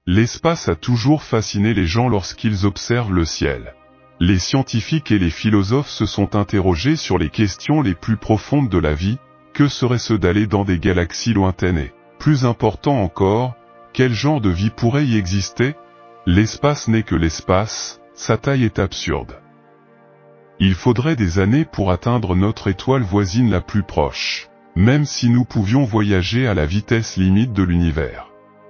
L'espace a toujours fasciné les gens lorsqu'ils observent le ciel. Les scientifiques et les philosophes se sont interrogés sur les questions les plus profondes de la vie. Que serait-ce d'aller dans des galaxies lointaines et, plus important encore, quel genre de vie pourrait y exister? L'espace n'est que l'espace, sa taille est absurde. Il faudrait des années pour atteindre notre étoile voisine la plus proche, même si nous pouvions voyager à la vitesse limite de l'univers.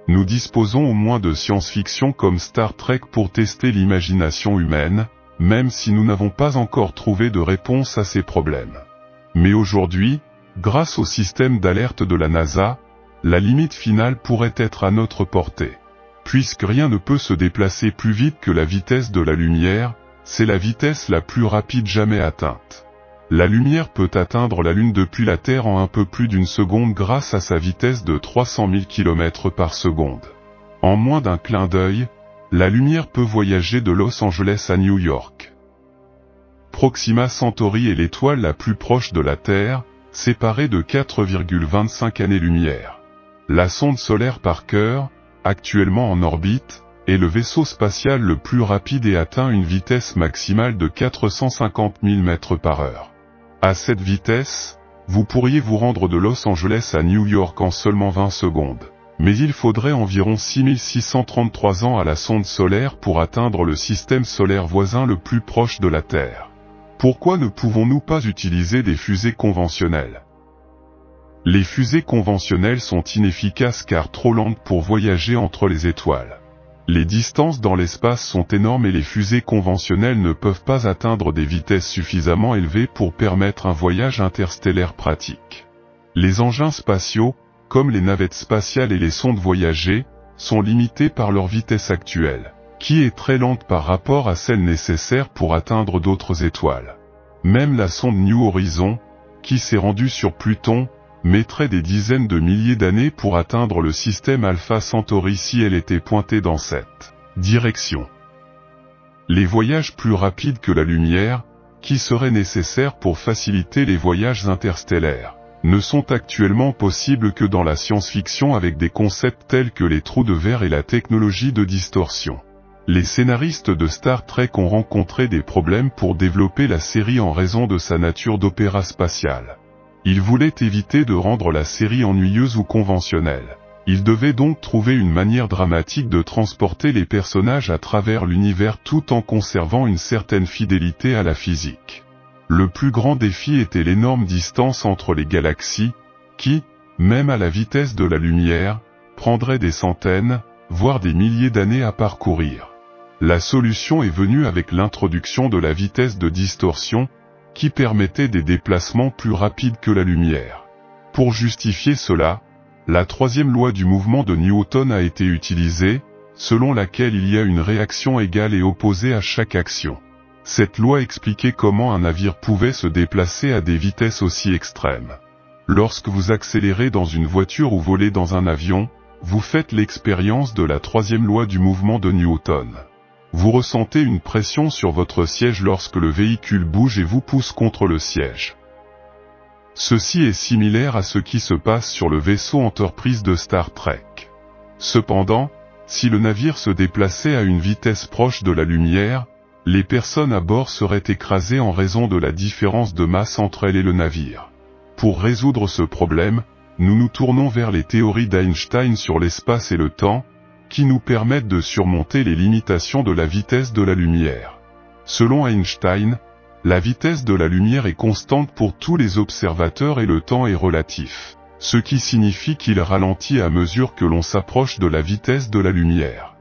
Nous disposons au moins de science-fiction comme Star Trek pour tester l'imagination humaine, même si nous n'avons pas encore trouvé de réponse à ces problèmes. Mais aujourd'hui, grâce au système d'alerte de la NASA, la limite finale pourrait être à notre portée. Puisque rien ne peut se déplacer plus vite que la vitesse de la lumière, c'est la vitesse la plus rapide jamais atteinte. La lumière peut atteindre la Lune depuis la Terre en un peu plus d'une seconde grâce à sa vitesse de 300 000 km par seconde. En moins d'un clin d'œil, la lumière peut voyager de Los Angeles à New York. Proxima Centauri est l'étoile la plus proche de la Terre, séparée de 4,25 années-lumière. La sonde solaire Parker, actuellement en orbite, est le vaisseau spatial le plus rapide et atteint une vitesse maximale de 450 000 mètres par heure. À cette vitesse, vous pourriez vous rendre de Los Angeles à New York en seulement 20 secondes. Mais il faudrait environ 6633 ans à la sonde solaire pour atteindre le système solaire voisin le plus proche de la Terre. Pourquoi ne pouvons-nous pas utiliser des fusées conventionnelles? Les fusées conventionnelles sont inefficaces car trop lentes pour voyager entre les étoiles. Les distances dans l'espace sont énormes et les fusées conventionnelles ne peuvent pas atteindre des vitesses suffisamment élevées pour permettre un voyage interstellaire pratique. Les engins spatiaux, comme les navettes spatiales et les sondes voyagées, sont limités par leur vitesse actuelle, qui est très lente par rapport à celle nécessaire pour atteindre d'autres étoiles. Même la sonde New Horizons, qui s'est rendue sur Pluton, mettrait des dizaines de milliers d'années pour atteindre le système Alpha Centauri si elle était pointée dans cette direction. Les voyages plus rapides que la lumière, qui seraient nécessaires pour faciliter les voyages interstellaires, ne sont actuellement possibles que dans la science-fiction avec des concepts tels que les trous de verre et la technologie de distorsion. Les scénaristes de Star Trek ont rencontré des problèmes pour développer la série en raison de sa nature d'opéra spatial. Ils voulaient éviter de rendre la série ennuyeuse ou conventionnelle. Ils devaient donc trouver une manière dramatique de transporter les personnages à travers l'univers tout en conservant une certaine fidélité à la physique. Le plus grand défi était l'énorme distance entre les galaxies, qui, même à la vitesse de la lumière, prendrait des centaines, voire des milliers d'années à parcourir. La solution est venue avec l'introduction de la vitesse de distorsion, qui permettait des déplacements plus rapides que la lumière. Pour justifier cela, la troisième loi du mouvement de Newton a été utilisée, selon laquelle il y a une réaction égale et opposée à chaque action. Cette loi expliquait comment un navire pouvait se déplacer à des vitesses aussi extrêmes. Lorsque vous accélérez dans une voiture ou volez dans un avion, vous faites l'expérience de la troisième loi du mouvement de Newton. Vous ressentez une pression sur votre siège lorsque le véhicule bouge et vous pousse contre le siège. Ceci est similaire à ce qui se passe sur le vaisseau Enterprise de Star Trek. Cependant, si le navire se déplaçait à une vitesse proche de la lumière, les personnes à bord seraient écrasées en raison de la différence de masse entre elles et le navire. Pour résoudre ce problème, nous nous tournons vers les théories d'Einstein sur l'espace et le temps, qui nous permettent de surmonter les limitations de la vitesse de la lumière. Selon Einstein, la vitesse de la lumière est constante pour tous les observateurs et le temps est relatif, ce qui signifie qu'il ralentit à mesure que l'on s'approche de la vitesse de la lumière.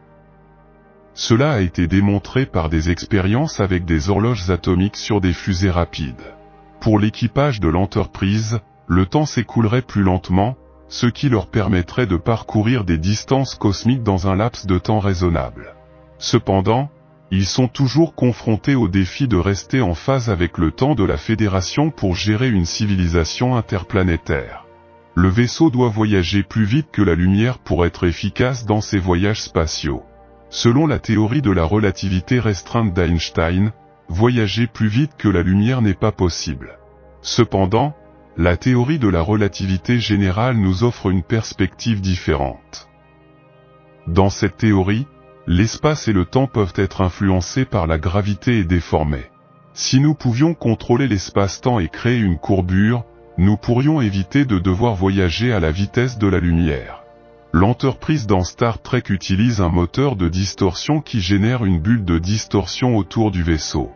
Cela a été démontré par des expériences avec des horloges atomiques sur des fusées rapides. Pour l'équipage de l'Enterprise, le temps s'écoulerait plus lentement, ce qui leur permettrait de parcourir des distances cosmiques dans un laps de temps raisonnable. Cependant, ils sont toujours confrontés au défi de rester en phase avec le temps de la Fédération pour gérer une civilisation interplanétaire. Le vaisseau doit voyager plus vite que la lumière pour être efficace dans ses voyages spatiaux. Selon la théorie de la relativité restreinte d'Einstein, voyager plus vite que la lumière n'est pas possible. Cependant, la théorie de la relativité générale nous offre une perspective différente. Dans cette théorie, l'espace et le temps peuvent être influencés par la gravité et déformés. Si nous pouvions contrôler l'espace-temps et créer une courbure, nous pourrions éviter de devoir voyager à la vitesse de la lumière. L'entreprise dans Star Trek utilise un moteur de distorsion qui génère une bulle de distorsion autour du vaisseau.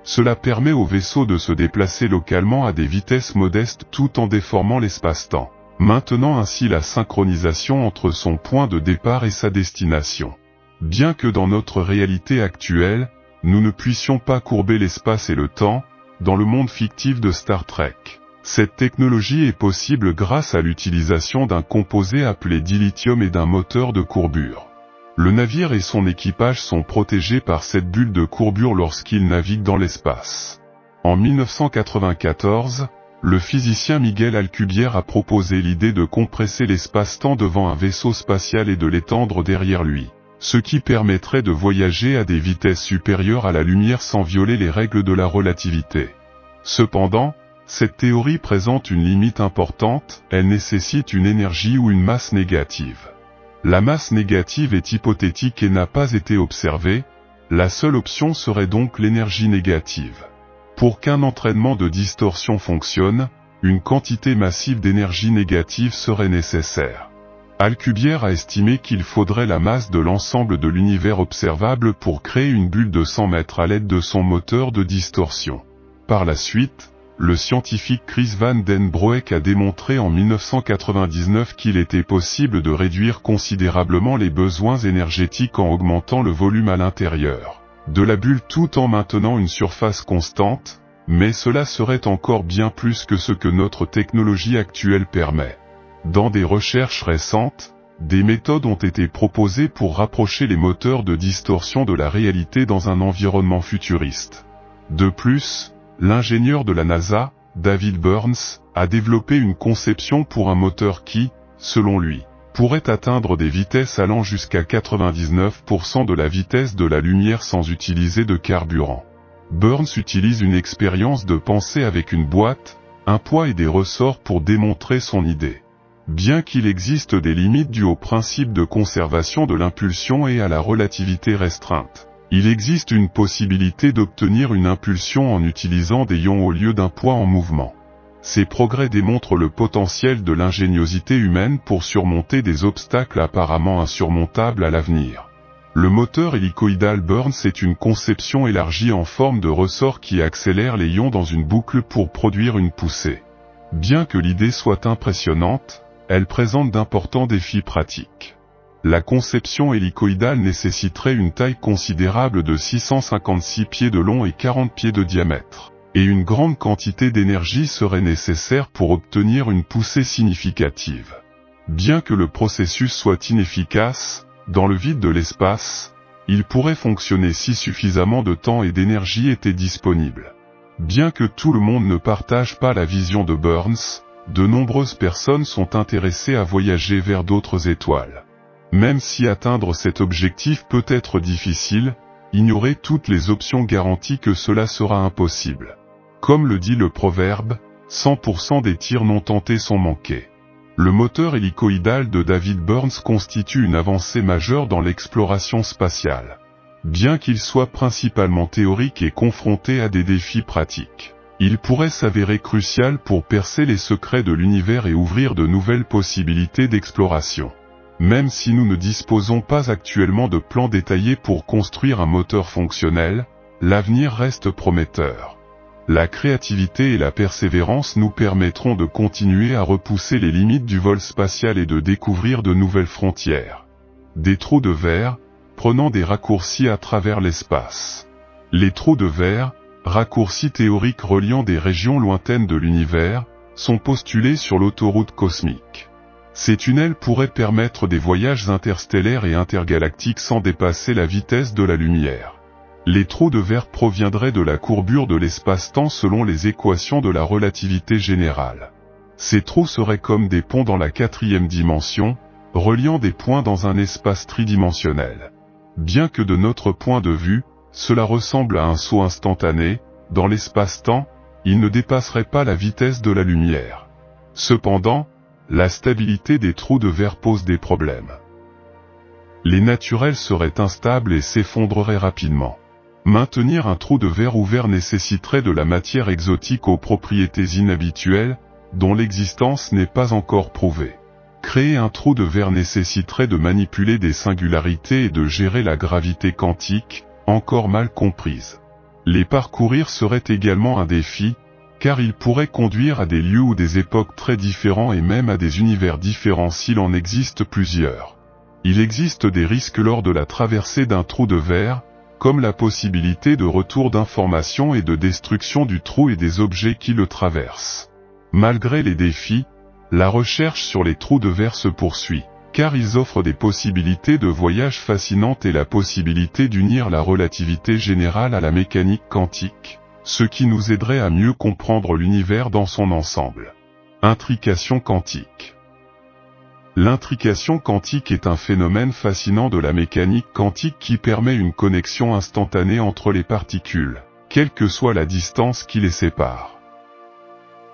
Cela permet au vaisseau de se déplacer localement à des vitesses modestes tout en déformant l'espace-temps, maintenant ainsi la synchronisation entre son point de départ et sa destination. Bien que dans notre réalité actuelle, nous ne puissions pas courber l'espace et le temps, dans le monde fictif de Star Trek, cette technologie est possible grâce à l'utilisation d'un composé appelé dilithium et d'un moteur de courbure. Le navire et son équipage sont protégés par cette bulle de courbure lorsqu'ils naviguent dans l'espace. En 1994, le physicien Miguel Alcubierre a proposé l'idée de compresser l'espace-temps devant un vaisseau spatial et de l'étendre derrière lui, ce qui permettrait de voyager à des vitesses supérieures à la lumière sans violer les règles de la relativité. Cependant, cette théorie présente une limite importante, elle nécessite une énergie ou une masse négative. La masse négative est hypothétique et n'a pas été observée, la seule option serait donc l'énergie négative. Pour qu'un entraînement de distorsion fonctionne, une quantité massive d'énergie négative serait nécessaire. Alcubierre a estimé qu'il faudrait la masse de l'ensemble de l'univers observable pour créer une bulle de 100 mètres à l'aide de son moteur de distorsion. Par la suite, le scientifique Chris Van den Broek a démontré en 1999 qu'il était possible de réduire considérablement les besoins énergétiques en augmentant le volume à l'intérieur de la bulle tout en maintenant une surface constante, mais cela serait encore bien plus que ce que notre technologie actuelle permet. Dans des recherches récentes, des méthodes ont été proposées pour rapprocher les moteurs de distorsion de la réalité dans un environnement futuriste. De plus, l'ingénieur de la NASA, David Burns, a développé une conception pour un moteur qui, selon lui, pourrait atteindre des vitesses allant jusqu'à 99% de la vitesse de la lumière sans utiliser de carburant. Burns utilise une expérience de pensée avec une boîte, un poids et des ressorts pour démontrer son idée. Bien qu'il existe des limites dues au principe de conservation de l'impulsion et à la relativité restreinte, il existe une possibilité d'obtenir une impulsion en utilisant des ions au lieu d'un poids en mouvement. Ces progrès démontrent le potentiel de l'ingéniosité humaine pour surmonter des obstacles apparemment insurmontables à l'avenir. Le moteur hélicoïdal Burns est une conception élargie en forme de ressort qui accélère les ions dans une boucle pour produire une poussée. Bien que l'idée soit impressionnante, elle présente d'importants défis pratiques. La conception hélicoïdale nécessiterait une taille considérable de 656 pieds de long et 40 pieds de diamètre, et une grande quantité d'énergie serait nécessaire pour obtenir une poussée significative. Bien que le processus soit inefficace, dans le vide de l'espace, il pourrait fonctionner si suffisamment de temps et d'énergie étaient disponibles. Bien que tout le monde ne partage pas la vision de Burns, de nombreuses personnes sont intéressées à voyager vers d'autres étoiles. Même si atteindre cet objectif peut être difficile, ignorer toutes les options garantit que cela sera impossible. Comme le dit le proverbe, 100% des tirs non tentés sont manqués. Le moteur hélicoïdal de David Burns constitue une avancée majeure dans l'exploration spatiale. Bien qu'il soit principalement théorique et confronté à des défis pratiques, il pourrait s'avérer crucial pour percer les secrets de l'univers et ouvrir de nouvelles possibilités d'exploration. Même si nous ne disposons pas actuellement de plans détaillés pour construire un moteur fonctionnel, l'avenir reste prometteur. La créativité et la persévérance nous permettront de continuer à repousser les limites du vol spatial et de découvrir de nouvelles frontières. Des trous de verre, prenant des raccourcis à travers l'espace. Les trous de verre, raccourcis théoriques reliant des régions lointaines de l'univers, sont postulés sur l'autoroute cosmique. Ces tunnels pourraient permettre des voyages interstellaires et intergalactiques sans dépasser la vitesse de la lumière. Les trous de verre proviendraient de la courbure de l'espace-temps selon les équations de la relativité générale. Ces trous seraient comme des ponts dans la 4e dimension, reliant des points dans un espace tridimensionnel. Bien que de notre point de vue, cela ressemble à un saut instantané, dans l'espace-temps, il ne dépasserait pas la vitesse de la lumière. Cependant, la stabilité des trous de verre pose des problèmes. Les naturels seraient instables et s'effondreraient rapidement. Maintenir un trou de verre ouvert nécessiterait de la matière exotique aux propriétés inhabituelles, dont l'existence n'est pas encore prouvée. Créer un trou de verre nécessiterait de manipuler des singularités et de gérer la gravité quantique, encore mal comprise. Les parcourir serait également un défi, car ils pourraient conduire à des lieux ou des époques très différents et même à des univers différents s'il en existe plusieurs. Il existe des risques lors de la traversée d'un trou de verre, comme la possibilité de retour d'informations et de destruction du trou et des objets qui le traversent. Malgré les défis, la recherche sur les trous de verre se poursuit, car ils offrent des possibilités de voyage fascinantes et la possibilité d'unir la relativité générale à la mécanique quantique, ce qui nous aiderait à mieux comprendre l'univers dans son ensemble. Intrication quantique. L'intrication quantique est un phénomène fascinant de la mécanique quantique qui permet une connexion instantanée entre les particules, quelle que soit la distance qui les sépare.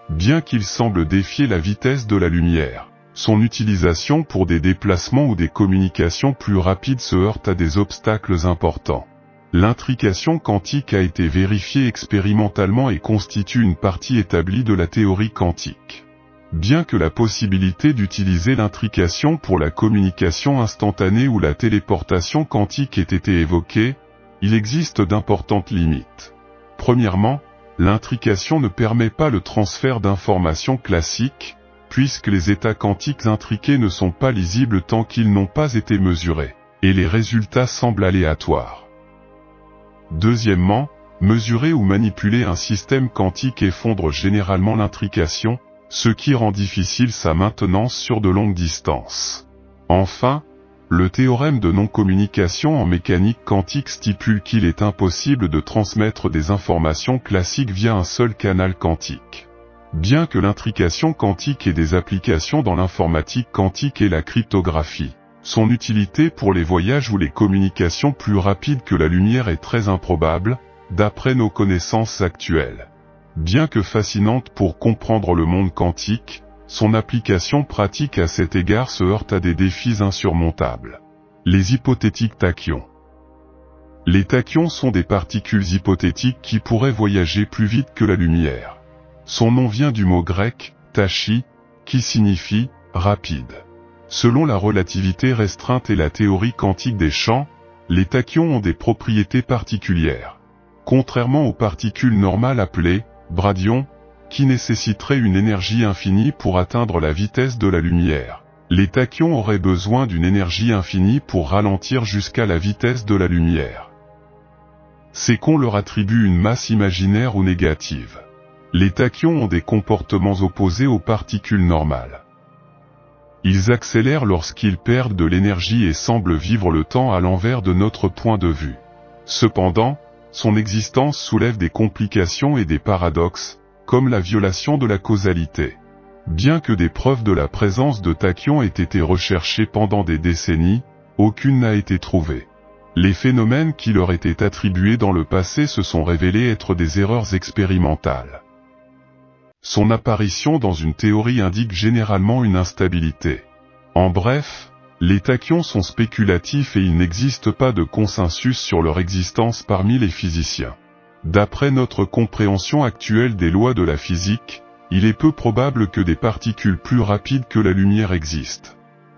Bien qu'il semble défier la vitesse de la lumière, son utilisation pour des déplacements ou des communications plus rapides se heurte à des obstacles importants. L'intrication quantique a été vérifiée expérimentalement et constitue une partie établie de la théorie quantique. Bien que la possibilité d'utiliser l'intrication pour la communication instantanée ou la téléportation quantique ait été évoquée, il existe d'importantes limites. Premièrement, l'intrication ne permet pas le transfert d'informations classiques, puisque les états quantiques intriqués ne sont pas lisibles tant qu'ils n'ont pas été mesurés, et les résultats semblent aléatoires. Deuxièmement, mesurer ou manipuler un système quantique effondre généralement l'intrication, ce qui rend difficile sa maintenance sur de longues distances. Enfin, le théorème de non-communication en mécanique quantique stipule qu'il est impossible de transmettre des informations classiques via un seul canal quantique. Bien que l'intrication quantique ait des applications dans l'informatique quantique et la cryptographie, son utilité pour les voyages ou les communications plus rapides que la lumière est très improbable, d'après nos connaissances actuelles. Bien que fascinante pour comprendre le monde quantique, son application pratique à cet égard se heurte à des défis insurmontables. Les hypothétiques tachyons. Les tachyons sont des particules hypothétiques qui pourraient voyager plus vite que la lumière. Son nom vient du mot grec, tachy, qui signifie « rapide ». Selon la relativité restreinte et la théorie quantique des champs, les tachyons ont des propriétés particulières. Contrairement aux particules normales appelées bradyons, qui nécessiteraient une énergie infinie pour atteindre la vitesse de la lumière, les tachyons auraient besoin d'une énergie infinie pour ralentir jusqu'à la vitesse de la lumière. C'est qu'on leur attribue une masse imaginaire ou négative. Les tachyons ont des comportements opposés aux particules normales. Ils accélèrent lorsqu'ils perdent de l'énergie et semblent vivre le temps à l'envers de notre point de vue. Cependant, son existence soulève des complications et des paradoxes, comme la violation de la causalité. Bien que des preuves de la présence de tachyons aient été recherchées pendant des décennies, aucune n'a été trouvée. Les phénomènes qui leur étaient attribués dans le passé se sont révélés être des erreurs expérimentales. Son apparition dans une théorie indique généralement une instabilité. En bref, les tachyons sont spéculatifs et il n'existe pas de consensus sur leur existence parmi les physiciens. D'après notre compréhension actuelle des lois de la physique, il est peu probable que des particules plus rapides que la lumière existent.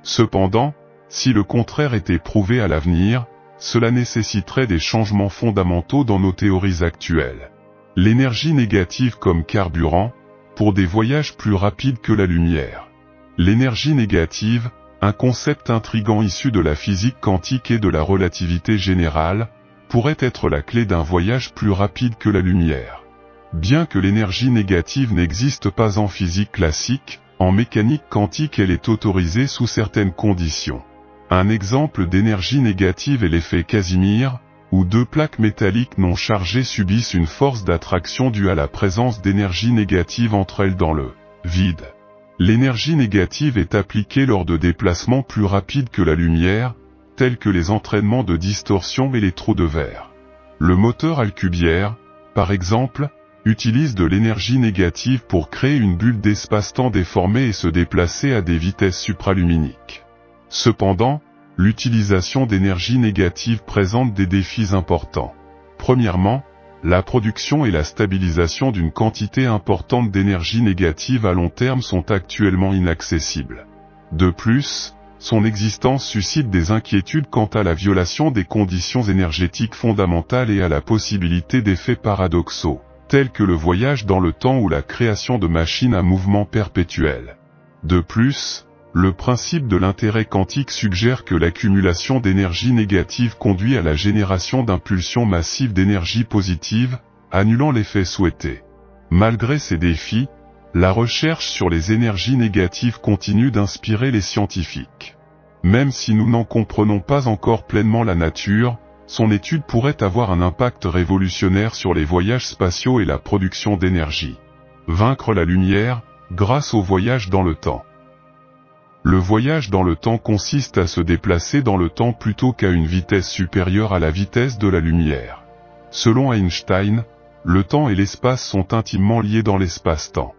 Cependant, si le contraire était prouvé à l'avenir, cela nécessiterait des changements fondamentaux dans nos théories actuelles. L'énergie négative comme carburant, pour des voyages plus rapides que la lumière. L'énergie négative, un concept intrigant issu de la physique quantique et de la relativité générale, pourrait être la clé d'un voyage plus rapide que la lumière. Bien que l'énergie négative n'existe pas en physique classique, en mécanique quantique elle est autorisée sous certaines conditions. Un exemple d'énergie négative est l'effet Casimir, où deux plaques métalliques non chargées subissent une force d'attraction due à la présence d'énergie négative entre elles dans le vide. L'énergie négative est appliquée lors de déplacements plus rapides que la lumière, tels que les entraînements de distorsion et les trous de verre. Le moteur Alcubierre, par exemple, utilise de l'énergie négative pour créer une bulle d'espace-temps déformée et se déplacer à des vitesses supraluminiques. Cependant, l'utilisation d'énergie négative présente des défis importants. Premièrement, la production et la stabilisation d'une quantité importante d'énergie négative à long terme sont actuellement inaccessibles. De plus, son existence suscite des inquiétudes quant à la violation des conditions énergétiques fondamentales et à la possibilité d'effets paradoxaux, tels que le voyage dans le temps ou la création de machines à mouvement perpétuel. De plus, le principe de l'intérêt quantique suggère que l'accumulation d'énergie négative conduit à la génération d'impulsions massives d'énergie positive, annulant l'effet souhaité. Malgré ces défis, la recherche sur les énergies négatives continue d'inspirer les scientifiques. Même si nous n'en comprenons pas encore pleinement la nature, son étude pourrait avoir un impact révolutionnaire sur les voyages spatiaux et la production d'énergie. Vaincre la lumière, grâce au voyage dans le temps. Le voyage dans le temps consiste à se déplacer dans le temps plutôt qu'à une vitesse supérieure à la vitesse de la lumière. Selon Einstein, le temps et l'espace sont intimement liés dans l'espace-temps.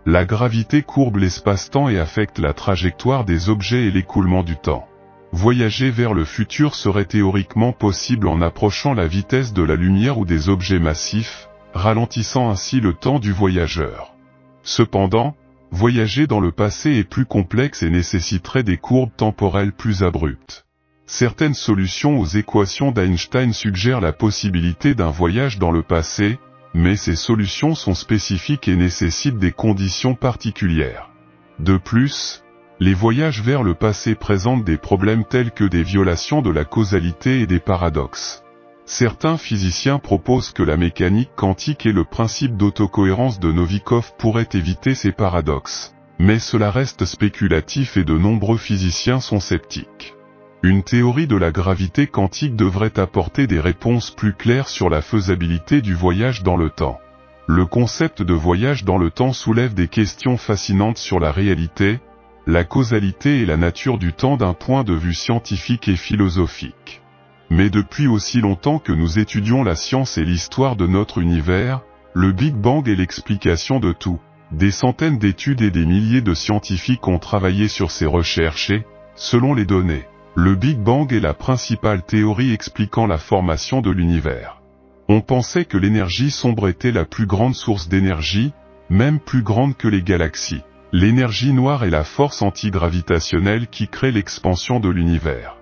La gravité courbe l'espace-temps et affecte la trajectoire des objets et l'écoulement du temps. Voyager vers le futur serait théoriquement possible en approchant la vitesse de la lumière ou des objets massifs, ralentissant ainsi le temps du voyageur. Cependant, voyager dans le passé est plus complexe et nécessiterait des courbes temporelles plus abruptes. Certaines solutions aux équations d'Einstein suggèrent la possibilité d'un voyage dans le passé, mais ces solutions sont spécifiques et nécessitent des conditions particulières. De plus, les voyages vers le passé présentent des problèmes tels que des violations de la causalité et des paradoxes. Certains physiciens proposent que la mécanique quantique et le principe d'autocohérence de Novikov pourraient éviter ces paradoxes, mais cela reste spéculatif et de nombreux physiciens sont sceptiques. Une théorie de la gravité quantique devrait apporter des réponses plus claires sur la faisabilité du voyage dans le temps. Le concept de voyage dans le temps soulève des questions fascinantes sur la réalité, la causalité et la nature du temps d'un point de vue scientifique et philosophique. Mais depuis aussi longtemps que nous étudions la science et l'histoire de notre univers, le Big Bang est l'explication de tout. Des centaines d'études et des milliers de scientifiques ont travaillé sur ces recherches et, selon les données, le Big Bang est la principale théorie expliquant la formation de l'univers. On pensait que l'énergie sombre était la plus grande source d'énergie, même plus grande que les galaxies. L'énergie noire est la force antigravitationnelle qui crée l'expansion de l'univers.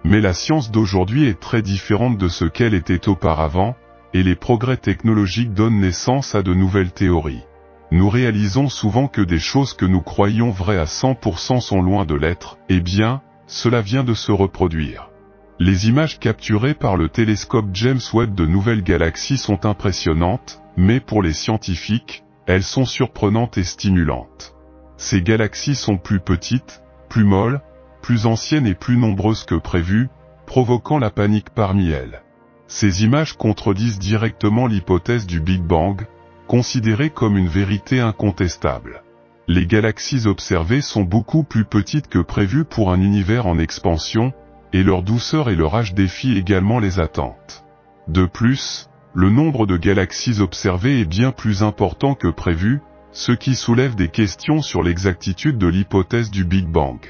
Mais la science d'aujourd'hui est très différente de ce qu'elle était auparavant, et les progrès technologiques donnent naissance à de nouvelles théories. Nous réalisons souvent que des choses que nous croyions vraies à 100% sont loin de l'être, eh bien, cela vient de se reproduire. Les images capturées par le télescope James Webb de nouvelles galaxies sont impressionnantes, mais pour les scientifiques, elles sont surprenantes et stimulantes. Ces galaxies sont plus petites, plus molles, plus anciennes et plus nombreuses que prévu, provoquant la panique parmi elles. Ces images contredisent directement l'hypothèse du Big Bang, considérée comme une vérité incontestable. Les galaxies observées sont beaucoup plus petites que prévu pour un univers en expansion, et leur douceur et leur âge défient également les attentes. De plus, le nombre de galaxies observées est bien plus important que prévu, ce qui soulève des questions sur l'exactitude de l'hypothèse du Big Bang.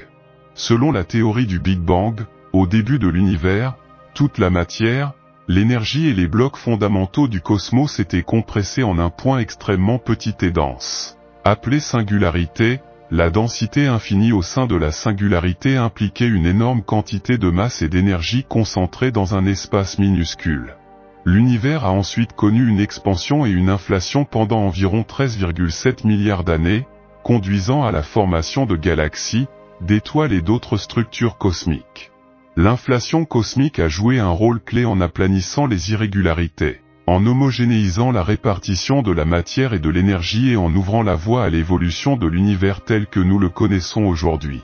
Selon la théorie du Big Bang, au début de l'univers, toute la matière, l'énergie et les blocs fondamentaux du cosmos étaient compressés en un point extrêmement petit et dense. Appelée singularité, la densité infinie au sein de la singularité impliquait une énorme quantité de masse et d'énergie concentrée dans un espace minuscule. L'univers a ensuite connu une expansion et une inflation pendant environ 13,7 milliards d'années, conduisant à la formation de galaxies, d'étoiles et d'autres structures cosmiques. L'inflation cosmique a joué un rôle clé en aplanissant les irrégularités, en homogénéisant la répartition de la matière et de l'énergie et en ouvrant la voie à l'évolution de l'univers tel que nous le connaissons aujourd'hui.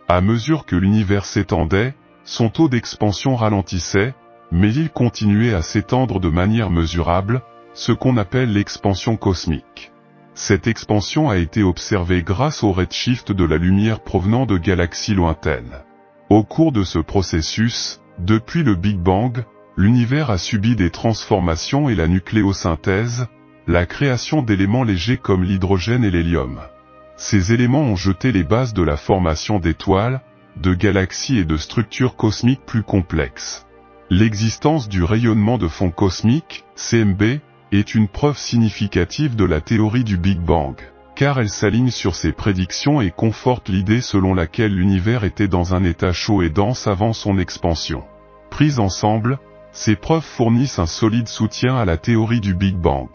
À mesure que l'univers s'étendait, son taux d'expansion ralentissait, mais il continuait à s'étendre de manière mesurable, ce qu'on appelle l'expansion cosmique. Cette expansion a été observée grâce au redshift de la lumière provenant de galaxies lointaines. Au cours de ce processus, depuis le Big Bang, l'univers a subi des transformations et la nucléosynthèse, la création d'éléments légers comme l'hydrogène et l'hélium. Ces éléments ont jeté les bases de la formation d'étoiles, de galaxies et de structures cosmiques plus complexes. L'existence du rayonnement de fond cosmique, CMB, est une preuve significative de la théorie du Big Bang, car elle s'aligne sur ses prédictions et conforte l'idée selon laquelle l'univers était dans un état chaud et dense avant son expansion. Prises ensemble, ces preuves fournissent un solide soutien à la théorie du Big Bang.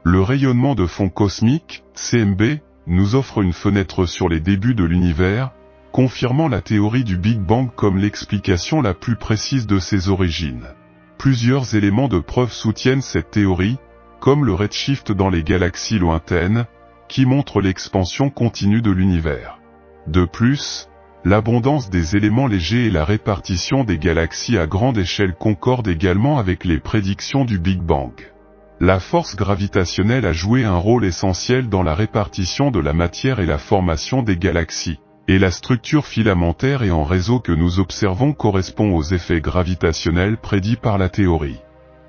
Le rayonnement de fond cosmique, CMB, nous offre une fenêtre sur les débuts de l'univers, confirmant la théorie du Big Bang comme l'explication la plus précise de ses origines. Plusieurs éléments de preuve soutiennent cette théorie, comme le redshift dans les galaxies lointaines, qui montre l'expansion continue de l'univers. De plus, l'abondance des éléments légers et la répartition des galaxies à grande échelle concordent également avec les prédictions du Big Bang. La force gravitationnelle a joué un rôle essentiel dans la répartition de la matière et la formation des galaxies, et la structure filamentaire et en réseau que nous observons correspond aux effets gravitationnels prédits par la théorie.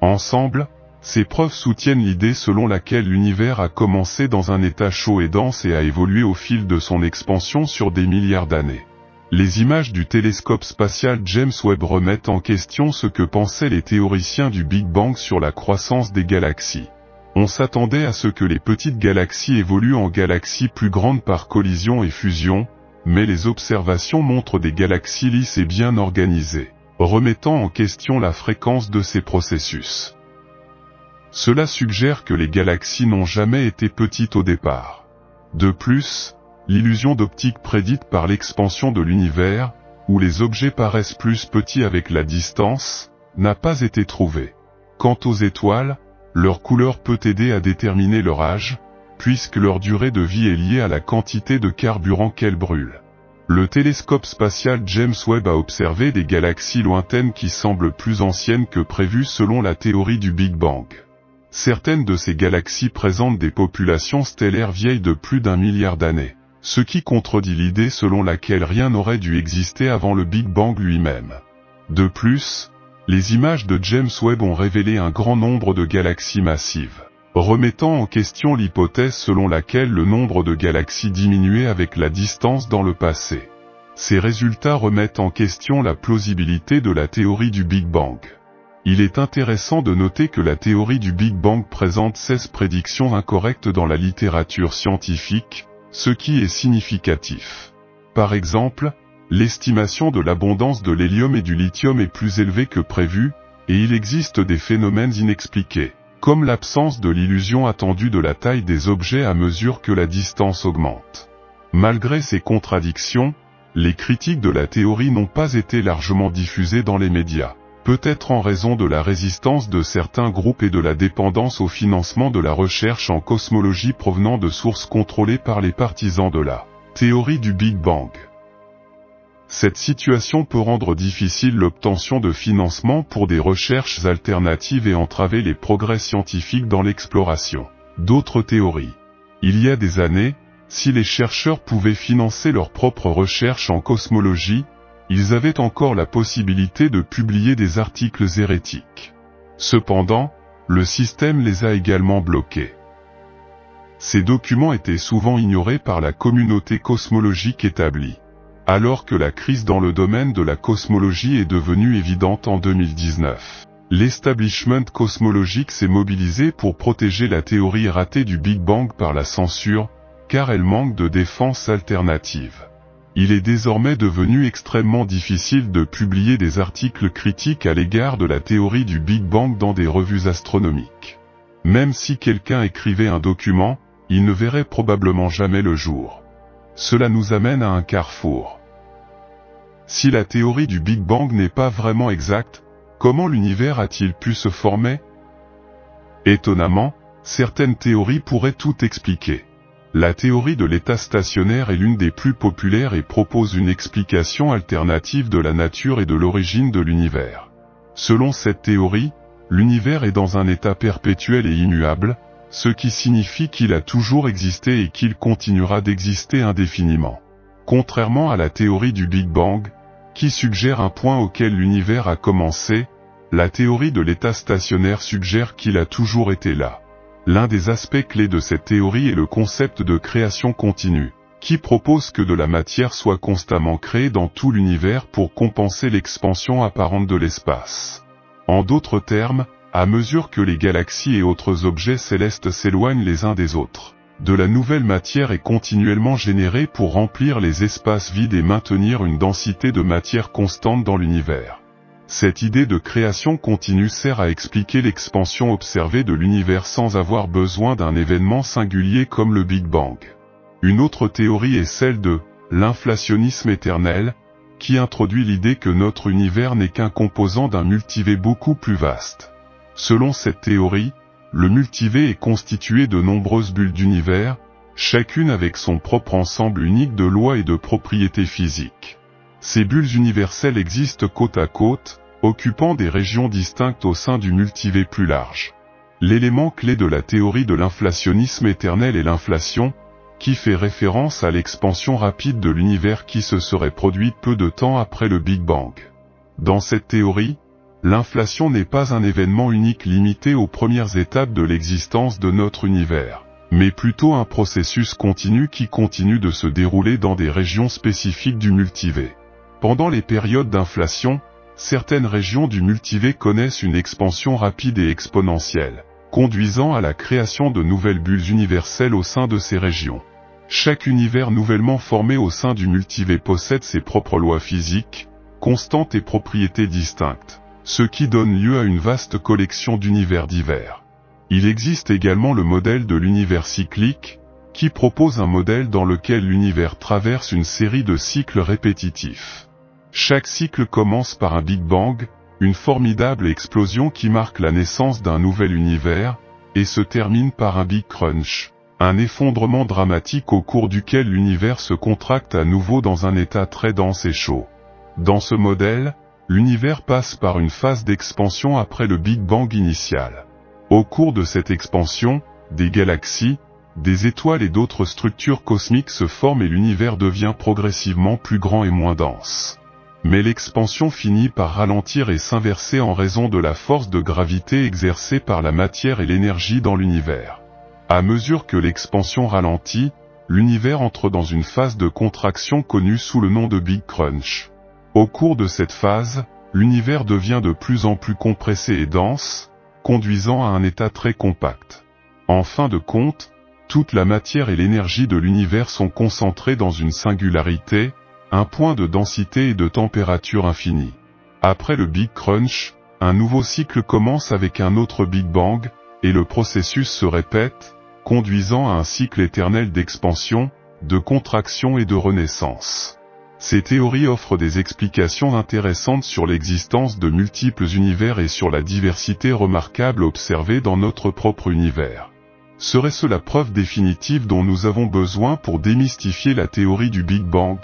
Ensemble, ces preuves soutiennent l'idée selon laquelle l'univers a commencé dans un état chaud et dense et a évolué au fil de son expansion sur des milliards d'années. Les images du télescope spatial James Webb remettent en question ce que pensaient les théoriciens du Big Bang sur la croissance des galaxies. On s'attendait à ce que les petites galaxies évoluent en galaxies plus grandes par collision et fusion, mais les observations montrent des galaxies lisses et bien organisées, remettant en question la fréquence de ces processus. Cela suggère que les galaxies n'ont jamais été petites au départ. De plus, l'illusion d'optique prédite par l'expansion de l'univers, où les objets paraissent plus petits avec la distance, n'a pas été trouvée. Quant aux étoiles, leur couleur peut aider à déterminer leur âge, puisque leur durée de vie est liée à la quantité de carburant qu'elles brûlent. Le télescope spatial James Webb a observé des galaxies lointaines qui semblent plus anciennes que prévu selon la théorie du Big Bang. Certaines de ces galaxies présentent des populations stellaires vieilles de plus d'1 milliard d'années, ce qui contredit l'idée selon laquelle rien n'aurait dû exister avant le Big Bang lui-même. De plus, les images de James Webb ont révélé un grand nombre de galaxies massives, remettant en question l'hypothèse selon laquelle le nombre de galaxies diminuait avec la distance dans le passé. Ces résultats remettent en question la plausibilité de la théorie du Big Bang. Il est intéressant de noter que la théorie du Big Bang présente 16 prédictions incorrectes dans la littérature scientifique, ce qui est significatif. Par exemple, l'estimation de l'abondance de l'hélium et du lithium est plus élevée que prévu, et il existe des phénomènes inexpliqués, comme l'absence de l'illusion attendue de la taille des objets à mesure que la distance augmente. Malgré ces contradictions, les critiques de la théorie n'ont pas été largement diffusées dans les médias, peut-être en raison de la résistance de certains groupes et de la dépendance au financement de la recherche en cosmologie provenant de sources contrôlées par les partisans de la théorie du Big Bang. Cette situation peut rendre difficile l'obtention de financement pour des recherches alternatives et entraver les progrès scientifiques dans l'exploration d'autres théories. Il y a des années, si les chercheurs pouvaient financer leurs propres recherches en cosmologie, ils avaient encore la possibilité de publier des articles hérétiques. Cependant, le système les a également bloqués. Ces documents étaient souvent ignorés par la communauté cosmologique établie. Alors que la crise dans le domaine de la cosmologie est devenue évidente en 2019, l'establishment cosmologique s'est mobilisé pour protéger la théorie ratée du Big Bang par la censure, car elle manque de défense alternative. Il est désormais devenu extrêmement difficile de publier des articles critiques à l'égard de la théorie du Big Bang dans des revues astronomiques. Même si quelqu'un écrivait un document, il ne verrait probablement jamais le jour. Cela nous amène à un carrefour. Si la théorie du Big Bang n'est pas vraiment exacte, comment l'univers a-t-il pu se former? Étonnamment, certaines théories pourraient tout expliquer. La théorie de l'état stationnaire est l'une des plus populaires et propose une explication alternative de la nature et de l'origine de l'univers. Selon cette théorie, l'univers est dans un état perpétuel et immuable, ce qui signifie qu'il a toujours existé et qu'il continuera d'exister indéfiniment. Contrairement à la théorie du Big Bang, qui suggère un point auquel l'univers a commencé, la théorie de l'état stationnaire suggère qu'il a toujours été là. L'un des aspects clés de cette théorie est le concept de création continue, qui propose que de la matière soit constamment créée dans tout l'univers pour compenser l'expansion apparente de l'espace. En d'autres termes, à mesure que les galaxies et autres objets célestes s'éloignent les uns des autres, de la nouvelle matière est continuellement générée pour remplir les espaces vides et maintenir une densité de matière constante dans l'univers. Cette idée de création continue sert à expliquer l'expansion observée de l'univers sans avoir besoin d'un événement singulier comme le Big Bang. Une autre théorie est celle de l'inflationnisme éternel, qui introduit l'idée que notre univers n'est qu'un composant d'un multivers beaucoup plus vaste. Selon cette théorie, le multivers est constitué de nombreuses bulles d'univers, chacune avec son propre ensemble unique de lois et de propriétés physiques. Ces bulles universelles existent côte à côte, occupant des régions distinctes au sein du multivers plus large. L'élément clé de la théorie de l'inflationnisme éternel est l'inflation, qui fait référence à l'expansion rapide de l'univers qui se serait produite peu de temps après le Big Bang. Dans cette théorie, l'inflation n'est pas un événement unique limité aux premières étapes de l'existence de notre univers, mais plutôt un processus continu qui continue de se dérouler dans des régions spécifiques du multivers. Pendant les périodes d'inflation, certaines régions du multivers connaissent une expansion rapide et exponentielle, conduisant à la création de nouvelles bulles universelles au sein de ces régions. Chaque univers nouvellement formé au sein du multivers possède ses propres lois physiques, constantes et propriétés distinctes, ce qui donne lieu à une vaste collection d'univers divers. Il existe également le modèle de l'univers cyclique, qui propose un modèle dans lequel l'univers traverse une série de cycles répétitifs. Chaque cycle commence par un Big Bang, une formidable explosion qui marque la naissance d'un nouvel univers, et se termine par un Big Crunch, un effondrement dramatique au cours duquel l'univers se contracte à nouveau dans un état très dense et chaud. Dans ce modèle, l'univers passe par une phase d'expansion après le Big Bang initial. Au cours de cette expansion, des galaxies, des étoiles et d'autres structures cosmiques se forment et l'univers devient progressivement plus grand et moins dense. Mais l'expansion finit par ralentir et s'inverser en raison de la force de gravité exercée par la matière et l'énergie dans l'univers. À mesure que l'expansion ralentit, l'univers entre dans une phase de contraction connue sous le nom de Big Crunch. Au cours de cette phase, l'univers devient de plus en plus compressé et dense, conduisant à un état très compact. En fin de compte, toute la matière et l'énergie de l'univers sont concentrées dans une singularité, un point de densité et de température infinie. Après le Big Crunch, un nouveau cycle commence avec un autre Big Bang, et le processus se répète, conduisant à un cycle éternel d'expansion, de contraction et de renaissance. Ces théories offrent des explications intéressantes sur l'existence de multiples univers et sur la diversité remarquable observée dans notre propre univers. Serait-ce la preuve définitive dont nous avons besoin pour démystifier la théorie du Big Bang?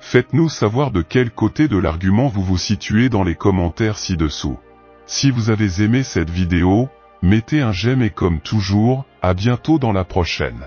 Faites-nous savoir de quel côté de l'argument vous vous situez dans les commentaires ci-dessous. Si vous avez aimé cette vidéo, mettez un j'aime et comme toujours, à bientôt dans la prochaine.